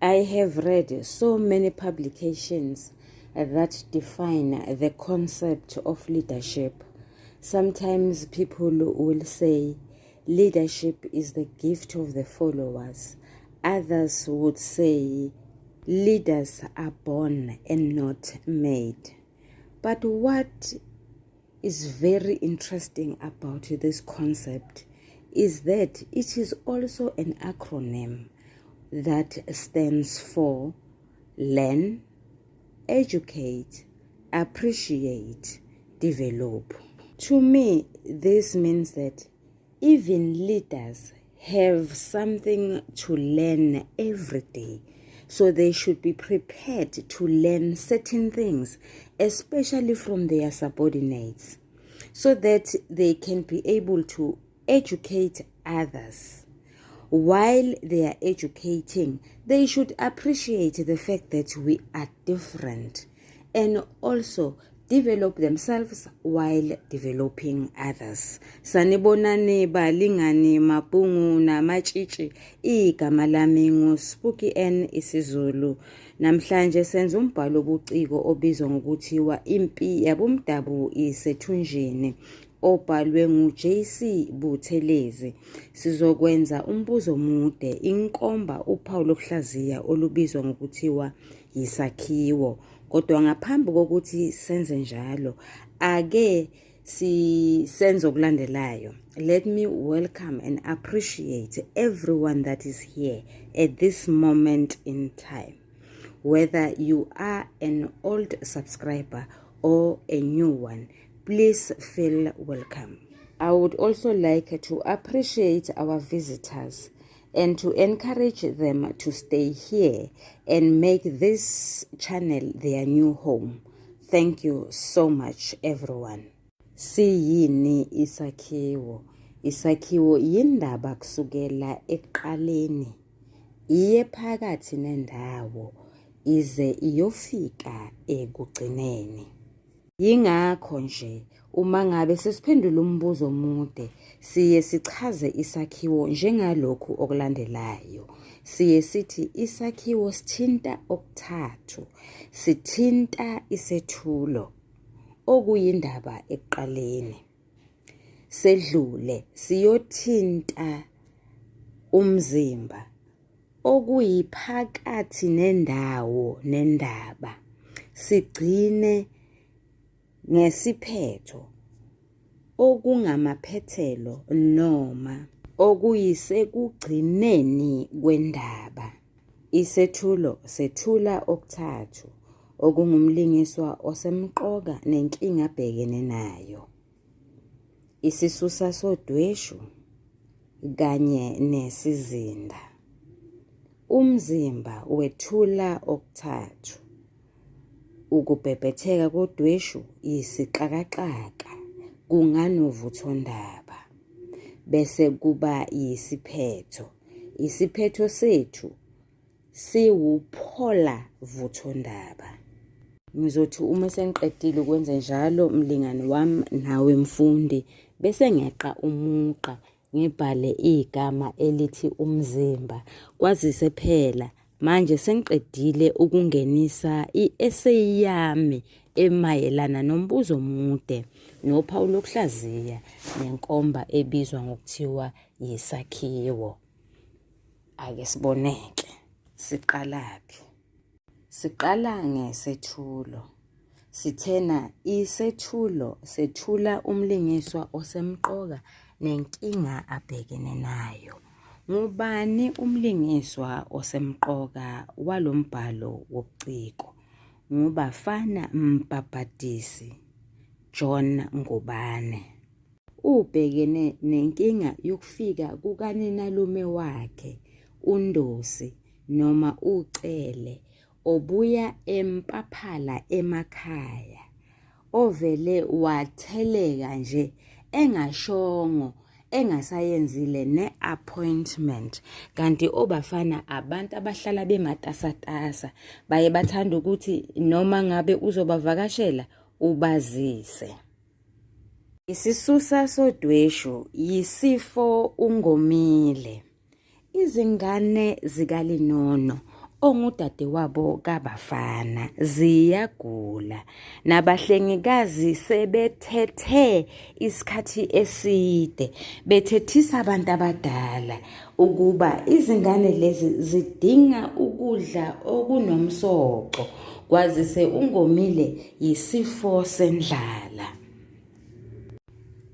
I have read so many publications that define the concept of leadership. Sometimes people will say leadership is the gift of the followers. Others would say leaders are born and not made. But what is very interesting about this concept is that it is also an acronym that stands for learn, educate, appreciate, develop. To me, this means that even leaders have something to learn every day. So they should be prepared to learn certain things, especially from their subordinates, so that they can be able to educate others. While they are educating, they should appreciate the fact that we are different and also develop themselves while developing others. Sanibonani balingani mapungu na machichi igama lami nguSpooky N isiZulu. Namhlanje senza umbhalo obuciko obizwa ngokuthi Impi Yabomdabu Isethunjini obhalwe nguJC Buthelezi. Sizokwenza umbuzo omude inkomba uphawu lokuhlaziya olubizwa ngokuthi isakhiwo. Kodwa ngaphambi kokuthi senze njalo, ake senze okulandelayo. Let me welcome and appreciate everyone that is here at this moment in time. Whether you are an old subscriber or a new one, please feel welcome. I would also like to appreciate our visitors and to encourage them to stay here and make this channel their new home. Thank you so much, everyone. Siyini isakhiwo. Isakhiwo yindaba kusukela ekuqaleni, iye phakathi nendawo, ize iyofika ekugcineni. Yingakho nje uma ngabe sesiphendula umbuzo omude, siye sichaze isakhiwo njengalokhu okulandelayo. Siye sithi isakhiwo sithinta okuthathu. Sithinta isethulo, okuyindaba ekuqaleni. Sedlule siyothinta umzimba, okuyiphakathi nendawo nendaba. Sigcine ngesiphetho, okungamaphethelo noma okuyisekugcineni kwendaba. Isethulo sethula okuthathu, okungumlingiswa osemqoka nenkinga abhekene nayo. Isisusa sodweshu kanye nesizinda. Umzimba wethula okuthathu. Ukubhebhetheka kodweshu isixakaxaka kunganovuthondaba. Bese kuba isiphetho. Isiphetho sethu siwuphola vuthondaba. Ngizothi uma sengiqedile ukwenza njalo mlingane wami nawe mfundi, bese ngeqa umuqa ngibhale igama elithi umzimba. Kwazise phela manje sengiqedile ukungenisa i-eseyi yami emayelana nombuzo omude nophawu lokuhlaziya nenkomba ebizwa ngokuthiwa isakhiwo. Ake siboneke. Siqalaphi? Siqala ngesethulo. Sithena isethulo sethula umlingiswa osemqoka nenkinga abhekene nayo. Ngubani umlingiswa osemqoka walombhalo wobuciko? Ngubafana Mpapatisi John Ngubane. Ubhekene nenkinga yokufika kukaninalume wakhe uNdosi noma uCele obuya empaphala emakhaya, ovele watheleka nje engashongo, engasayenzile ne-appointment. Kanti obafana abantu abahlala bematasatasa, baye bathanda ukuthi noma ngabe uzobavakashela ubazise. Isisusa sodweshu yisifo ungomile. Izingane zikaLinono ongudadewabo kabafana ziyagula, nabahlengikazi sebethethe isikhathi eside bethethisa abantu abadala ukuba izingane lezi zidinga ukudla okunomsoco, kwazise ungomile yisifo sendlala.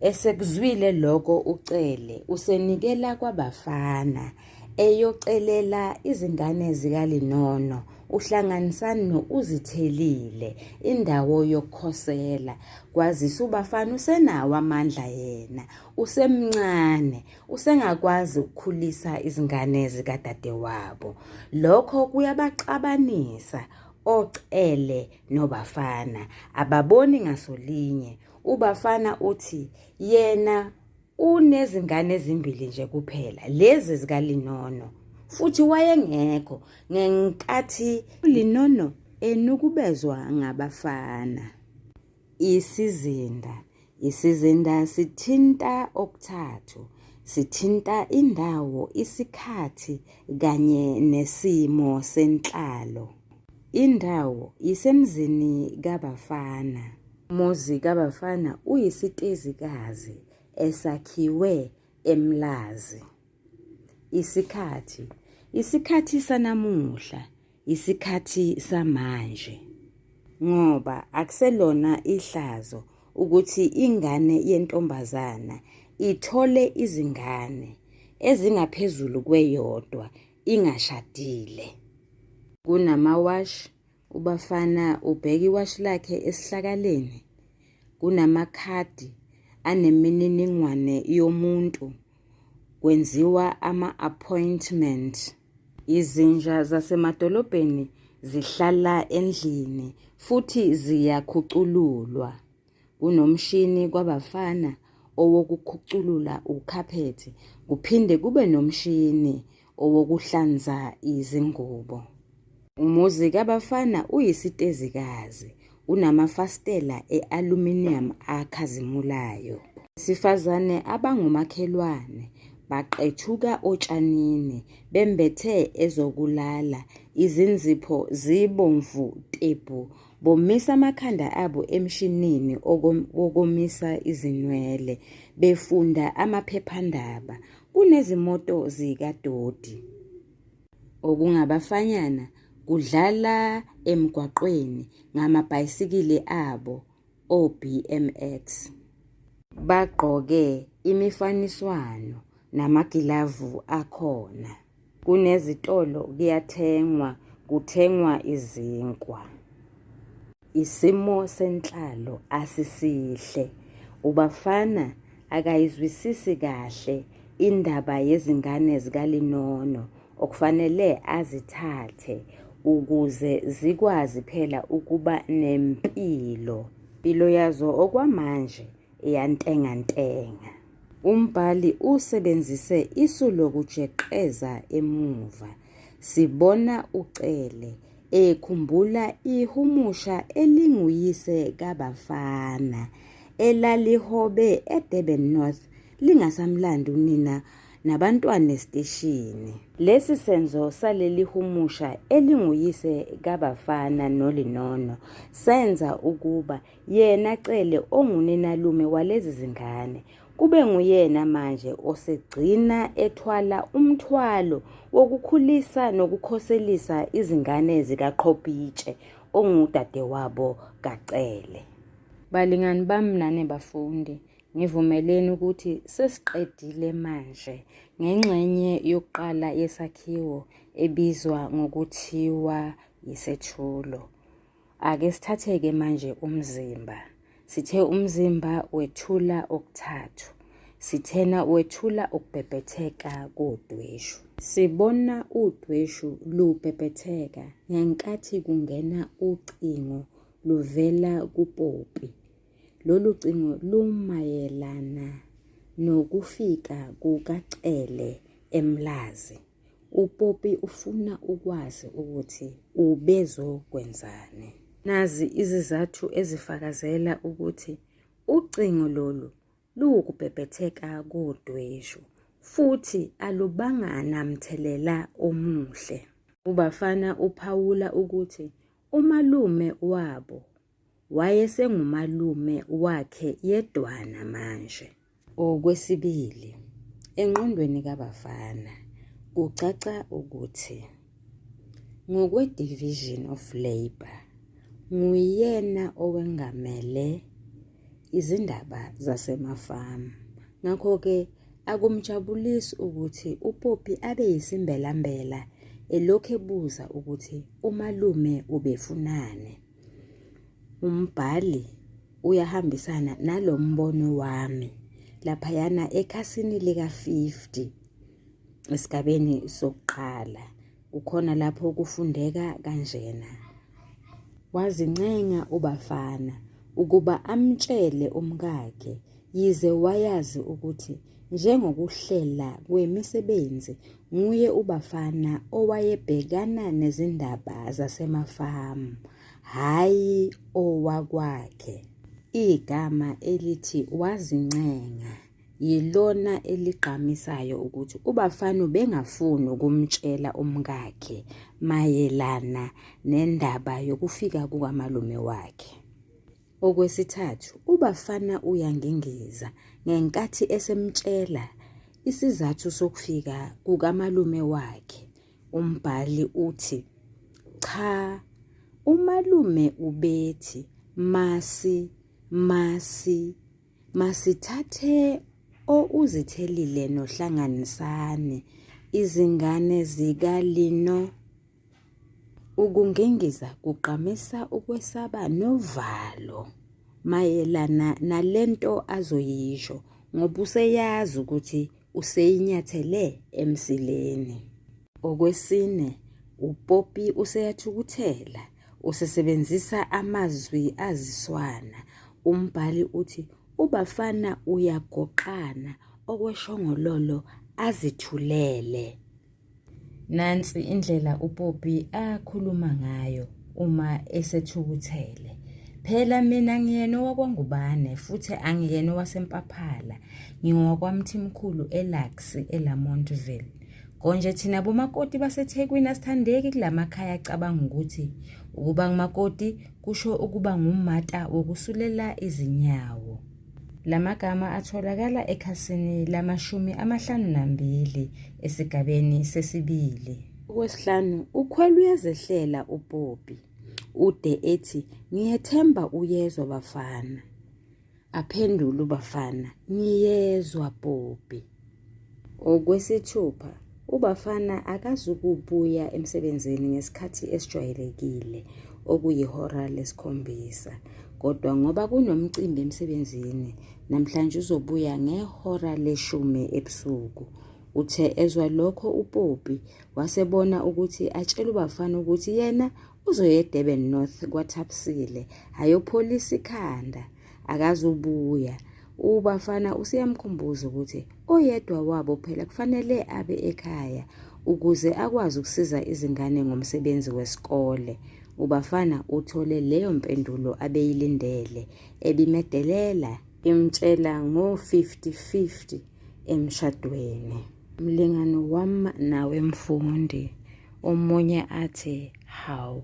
Esekuzwile lokho ucele usenikela kwabafana eyocelela izingane zikalinono, uhlanganisana uzithelile indawo yokukhosela, kwazisa ubafana usenawo amandla yena, usemncane, usengakwazi ukukhulisa izingane zikadadewabo. Lokho kuyabaxabanisa ocele nobafana, ababoni ngasolinye. Ubafana uthi yena unezingane ezimbili nje kuphela, lezi zikalinono, futhi wayengekho ngenkathi ulinono enukubezwa ngabafana. Isizinda sithinta okuthathu, sithinta indawo, isikhathi kanye nesimo senhlalo. Indawo isemzini kabafana. Umuzi kabafana uyisitezikazi esakhiwe emlazi. Isikhathi sanamuhla, isikhathi samanje, ngoba akuselona ihlazo ukuthi ingane yentombazana ithole izingane ezingaphezulu kweyodwa ingashadile. Kunamawashi, ubafana ubheka iwashi lakhe esihlakaleni. Kunamakhadi anemininingwane yomuntu, kwenziwa ama-appointment. Izinja zasemadolobheni zihlala endlini futhi ziyakhucululwa. Kunomshini kwabafana owokukhuculula ukhaphethi, kuphinde kube nomshini owokuhlanza izingubo. Umuzi kabafana uyisitezikazi, unamafastela e-aluminium akhazimulayo. Sifazane abangumakhelwane baqethuka otshanini bembethe ezokulala, izinzipho zibomvu tebu, bomisa amakhanda abo emshinini wokomisa izinwele, befunda amaphephandaba. Kunezimoto zikadoti. Okungabafanyana kudlala emgwaqweni ngamabhayisikili abo, o-BMX. Bagqoke imifaniswano namagilavu akhona. Kunezitolo kuyathengwa, kuthengwa izinkwa. Isimo senhlalo asisihle. Ubafana akayizwisisi kahle indaba yezingane zikalinono okufanele azithathe ukuze zikwazi phela ukuba nempilo. Impilo yazo okwamanje iyantengantenga. Umbhali usebenzise isu lokujeqeza emuva. Sibona ucele ekhumbula ihumusha elinguyise kabafana elalihobe eDurban North lingasamlandi unina nabantwana esiteshini. Lesi senzo saleli humusha elinguyise kabafana nolinono senza ukuba yena cele onguninalume walezi zingane kube nguyena manje osegcina ethwala umthwalo wokukhulisa nokukhoselisa izingane zikaqhobhitshe ongudadewabo kacele. Balingani bami nane bafundi, ngivumeleni ukuthi sesiqedile manje ngengxenye yokuqala yesakhiwo ebizwa ngokuthiwa yisethulo. Ake sithatheke manje umzimba. Sithe umzimba wethula okuthathu. Sithena wethula ukubhebhetheka kodweshu. Sibona udweshu lubhebhetheka ngenkathi kungena ucingo luvela kupopi. Lolu cingo lumayelana nokufika kukacele emlazi. Upopi ufuna ukwazi ukuthi ubezokwenzani. Nazi izizathu ezifakazela ukuthi ucingo lolu luwukubhebhetheka kodweshu futhi alubanga namthelela omuhle. Ubafana uphawula ukuthi umalume wabo wayesengumalume wakhe yedwana manje. Okwesibili, engqondweni kaBafana kucaca ukuthi ngokwe-Division of Labour nguyena owengamele izindaba zasemafamu. Ngakho-ke akumjabulisi ukuthi uPoppy abe yisimbelambela elokhu ebuza ukuthi umalume ubefunani. Umbhali uyahambisana nalo mbono wami laphayana ekhasini lika-50 esigabeni sokuqala. Kukhona lapho kufundeka kanjena. Wazincenga uBafana ukuba amtshele umkakhe yize wayazi ukuthi njengokuhlela kwemisebenzi nguye uBafana owayebhekana nezindaba zasemafamu, hayi owakwakhe. Igama elithi wazincenga yilona eligqamisayo ukuthi uBafana ubengafuni ukumtshela umkakhe mayelana nendaba yokufika kukamalume wakhe. Okwesithathu, uBafana uyangengeza ngenkathi esemtshela isizathu sokufika kukamalume wakhe. Umbhali uthi, cha, umalume ubethi masithathe uzithelile nohlanganisane izingane zikalino. Ukungengiza kuqamisa ukwesaba novalo mayelana nalento azoyisho ngoba useyazi ukuthi useyinyathele emsileni. Okwesine, uPoppy useyathukuthela, usesebenzisa amazwi aziswana. Umbhali uthi uBafana uyagoqana okweshongololo azithulele. Nansi indlela uPoppy akhuluma ngayo uma esethukuthele. Phela mina ngiyena wakwangubane futhi angiyena wasempaphala. Ngingowakwamthimkhulu eLux eLamontville. Konje thina bomakoti baseThekwini asithandeki kulamakhaya acabanga ukuthi ukuba ngumakoti kusho ukuba ngummata wokusulela izinyawo. Lamagama atholakala ekhasini lama-52 esigabeni sesibili. Okwesihlanu, ukhwela uyazehlela uPoppy. Ude ethi ngiyethemba uyezwa Bafana. Aphendula uBafana, ngiyezwa Poppy. Okwesithupha, uBafana akazukubuya emsebenzini ngesikhathi esijwayelekile okuyihora lesikhombisa. Kodwa ngoba kunomcimbi emsebenzini, namhlanje uzobuya ngehora le10 ebusuku. Uthe ezwa lokho uPoppy wasebona ukuthi atshela uBafana ukuthi yena uzoya eDurban North kwaThapsile ayopholisa ikhanda, akazubuya. uBafana usiyamkhumbuza ukuthi oyedwa wabo phela kufanele abe ekhaya ukuze akwazi ukusiza izingane ngomsebenzi wesikole. uBafana uthole leyo mpendulo abeyilindele, ebimedelela imtshela ngo-50-50 emshadweni. Mlingano wami nawe mfundi, omunye athi hawu,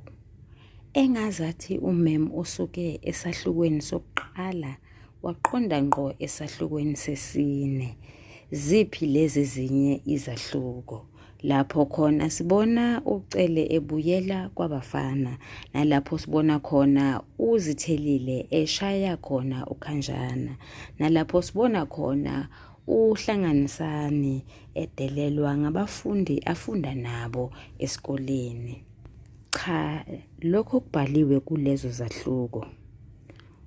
engazathi umem usuke esahlukweni sokuqala waqonda ngqo esahlukweni sesine. Ziphi lezi zinye izahluko? Lapho khona sibona uCele ebuyela kwaBafana, nalapho sibona khona uzithelile eshaya khona uKhanjana, nalapho sibona khona uhlanganisani edelelwa ngabafundi afunda nabo esikoleni. Cha, lokho kubhaliwe kulezo zahluko.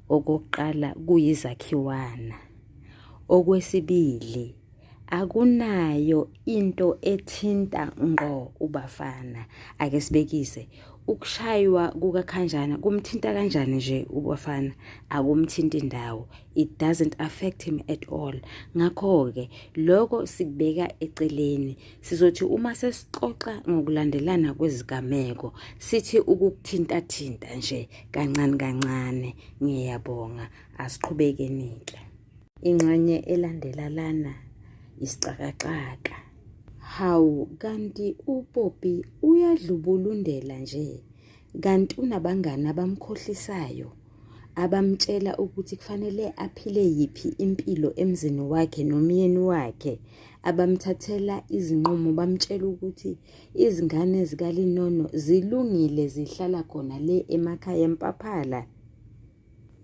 Okokuqala kuyizakhiwana. Okwesibili, akunayo into ethinta ngqo uBafana. Ake sibekise, ukushaywa kukaKhanjana kumthinta kanjani nje uBafana? Akumthinta indawo. It doesn't affect him at all. Ngakho-ke lokho sikubeka eceleni. Sizothi uma sesixoxa ngokulandelana kwezigameko sithi ukukuthinta-thinta nje kancane kancane. Ngiyabonga, asiqhubeke-nike. Ingxenye elandela lana isixakaxaka. Hawu, kanti uPopi uyadlubulundela nje, kanti unabangani abamkhohlisayo, abamtshela ukuthi kufanele aphile yiphi impilo emzini wakhe nomyeni wakhe, abamthathela izinqumo, bamtshela ukuthi izingane zikaLinono zilungile zihlala khona le emakhaya eMpaphala.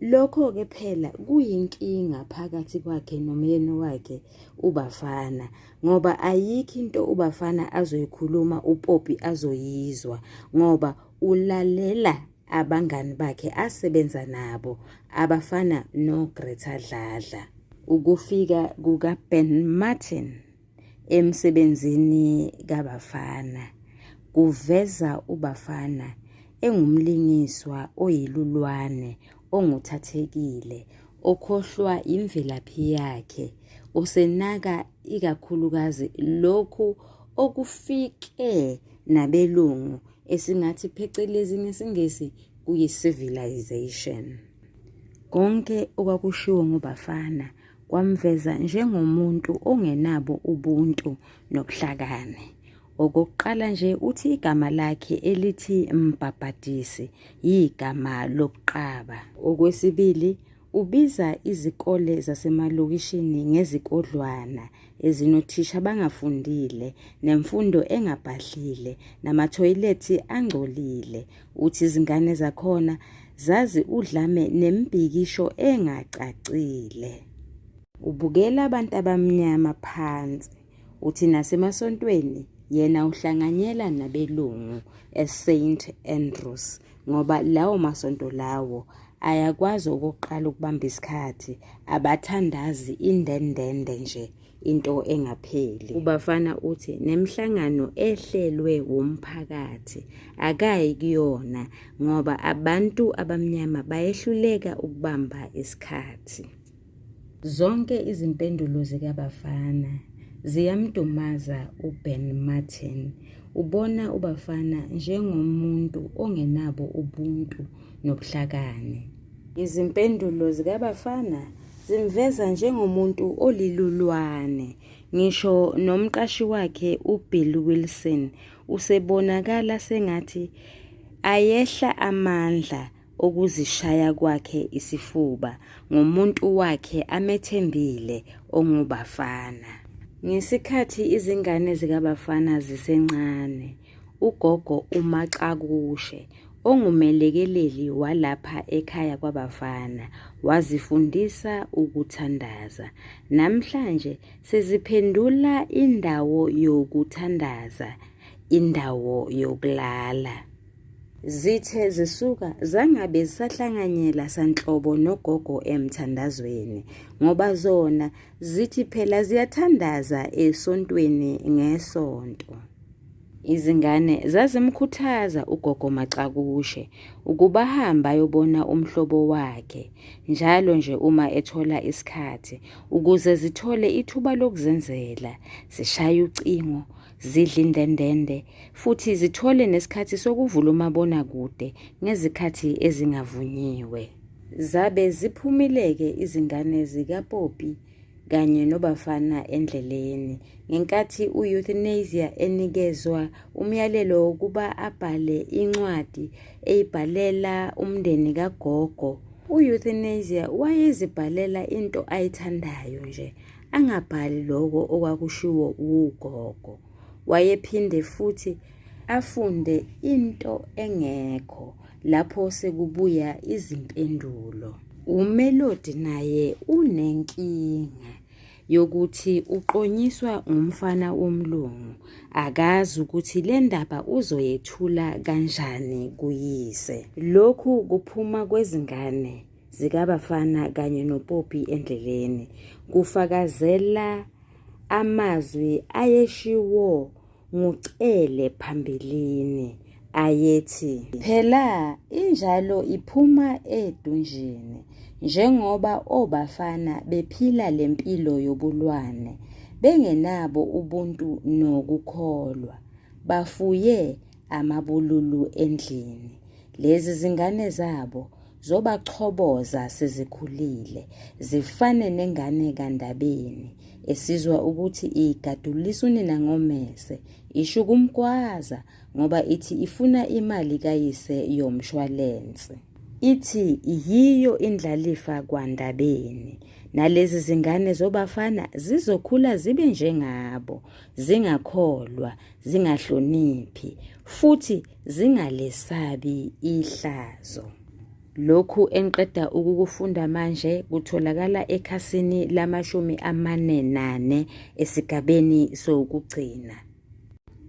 Lokho-ke phela kuyinkinga phakathi kwakhe nomyeni wakhe uBafana, ngoba ayikho into uBafana azoyikhuluma uPopi azoyizwa, ngoba ulalela abangani bakhe asebenza nabo abafana noGreta Dladla. Ukufika kukaBen Martin emsebenzini kaBafana kuveza uBafana engumlingiswa oyilulwane, onguthathekile, okhohlwa imvelaphi yakhe, usenaka ikakhulukazi lokhu okufike nabelungu esingathi phecelezi ngesingisi kuyi-civilization. Konke okwakushiwo nguBafana kwamveza njengomuntu ongenabo ubuntu nobuhlakani. Okokuqala nje uthi igama lakhe elithi Mbhabhadisi yigama lokuqaba. Okwesibili ubiza izikole zasemalokishini ngezikodlwana ezinothisha abangafundile, nemfundo engabhadlile, namathoyilethi angcolile. Uthi izingane zakhona zazi udlame nembhikisho engacacile. Ubukela abantu abamnyama phansi. Uthi nasemasontweni yena uhlanganyela nabelungu eSt Andrews, ngoba lawo masonto lawo ayakwazi okokuqala ukubamba isikhathi, abathandazi indendende nje, into engapheli. uBafana uthi nemhlangano ehlelwe womphakathi akayi kuyona ngoba abantu abamnyama bayehluleka ukubamba isikhathi. Zonke izimpendulo zikaBafana ziyamdumaza uBen Martin. Ubona uBafana njengomuntu ongenabo ubuntu nobuhlakani. Izimpendulo zikaBafana zimveza njengomuntu olilulwane. Ngisho nomqashi wakhe uBill Wilson usebonakala sengathi ayehla amandla okuzishaya kwakhe isifuba ngomuntu wakhe amethembile onguBafana. Ngesikhathi izingane zikaBafana zisencane, ugogo uMaxakushe ongumelekeleli walapha ekhaya kwaBafana wazifundisa ukuthandaza. Namhlanje seziphendula indawo yokuthandaza, indawo yokulala. Zithe zisuka zangabe zisahlanganyela sanhlobo nogogo emthandazweni, ngoba zona zithi phela ziyathandaza esontweni ngesonto. Izingane zazimkhuthaza ugogo Maxakushe ukuba hamba ayobona umhlobo wakhe njalo nje uma ethola isikhathi, ukuze zithole ithuba lokuzenzela, zishaya ucingo, zidla indendende, futhi zithole nesikhathi sokuvula umabonakude ngezikhathi ezingavunyiwe. Zabe ziphumileke izingane zikaPopi kanye noBafana endleleni ngenkathi uEuthanasia enikezwa umyalelo wokuba abhale incwadi eyibhalela umndeni kagogo. uEuthanasia wayezibhalela into ayithandayo nje, angabhali lokho okwakushiwo ugogo. Wayephinde futhi afunde into engekho lapho sekubuya izimpendulo. uMelody naye unenkinga yokuthi uqonyiswa ngumfana womlungu, akazi ukuthi le ndaba uzoyethula kanjani kuyise. Lokhu kuphuma kwezingane zikaBafana kanye noPopi endleleni kufakazela amazwi ayeshiwo nguCele phambilini ayethi, phela injalo iphuma edunjini, njengoba oBafana bephila lempilo yobulwane, bengenabo ubuntu nokukholwa, bafuye amabululu endlini. Lezi zingane zabo zobachoboza sezikhulile zifane nengane kaNdabeni esizwa ukuthi igadulisa unina ngomese isho kumgwaza ngoba ithi ifuna imali kayise yomshwalense. Ithi yiyo indlalifa kwaNdabeni nalezi zingane zobafana zizokhula zibe njengabo, zingakholwa, zingahloniphi futhi zingalesabi ihlazo. Lokhu enqeda ukukufunda manje kutholakala ekhasini lama-44 esigabeni sokugcina.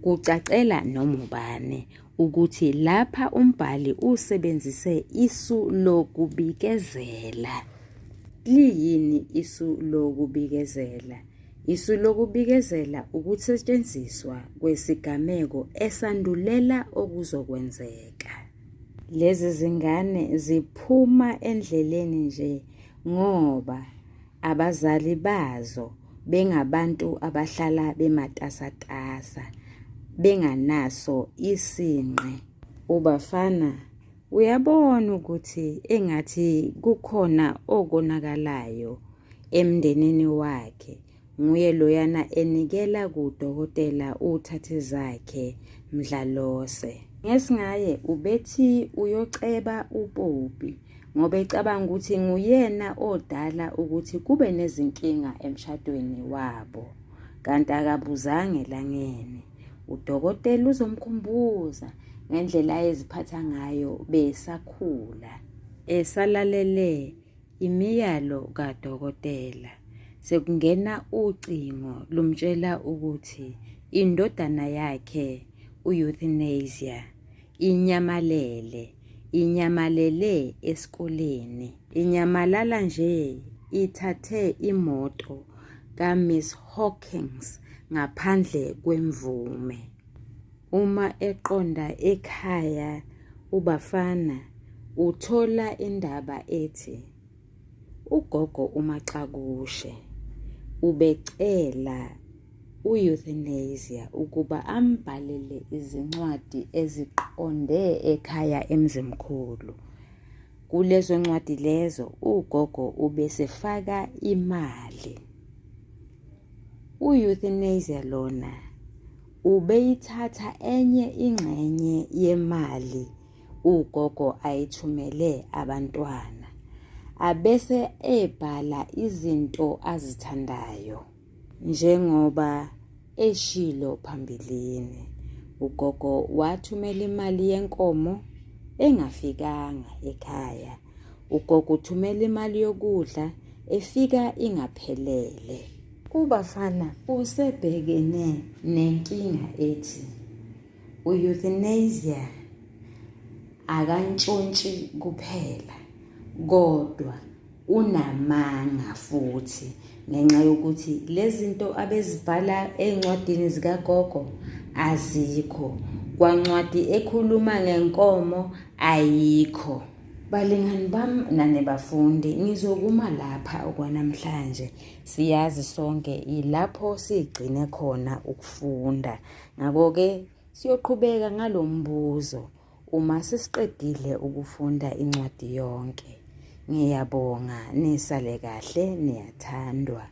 Kucacela noma ubani ukuthi lapha umbhali usebenzise isu lokubikezela. Liyini isu lokubikezela? Isu lokubikezela ukusetshenziswa kwesigameko esandulela okuzokwenzeka. Lezi zingane ziphuma endleleni nje ngoba abazali bazo bengabantu abahlala bematasatasa, benganaso isinqe. Ubafana uyabona ukuthi engathi kukhona okonakalayo emndenini wakhe, nguye loyana enikela kudokotela uthathe zakhe mdlalose. Ngesingaye ubethi uyoceba uPopi ngoba ecabanga ukuthi nguyena odala ukuthi kube nezinkinga emshadweni wabo, kanti akabuzange elangeni. Udokotela uzomkhumbuza ngendlela ayeziphatha ngayo besakhula, esalalele imiyalo kadokotela. Sekungena ucingo lumtshela ukuthi indodana yakhe u-euthanasia inyamalele esikoleni. Inyamalala nje ithathe imoto kaMiss Hawkins ngaphandle kwemvume. Uma eqonda ekhaya uBafana uthola indaba ethi ugogo uMaxakushe ubecela u-euthanasia ukuba ambhalele izincwadi eziqonde ekhaya emzimkhulu. Kulezo ncwadi lezo ugogo ubesefaka imali. U-euthanasia lona ubeyithatha enye ingxenye yemali ugogo ayithumele abantwana, abese ebhala izinto azithandayo njengoba eshilo phambilini. Ugogo wathumela imali yenkomo engafikanga ekhaya. Ugogo uthumela imali yokudla efika ingaphelele. UBafana usebhekene nenkinga ethi u-euthanasia akantshontshi kuphela kodwa unamanga futhi, ngenxa yokuthi lezi zinto abezibhala encwadini zikagogo azikho, kwancwadi ekhuluma ngenkomo ayikho. Balingani bami nanebafundi, ngizokuma lapha okwanamhlanje. Siyazi sonke ilapho sigcine khona ukufunda. Ngakho-ke siyoqhubeka ngalo mbuzo uma sesiqedile ukufunda incwadi yonke. Ngiyabonga, nisale kahle, niyathandwa.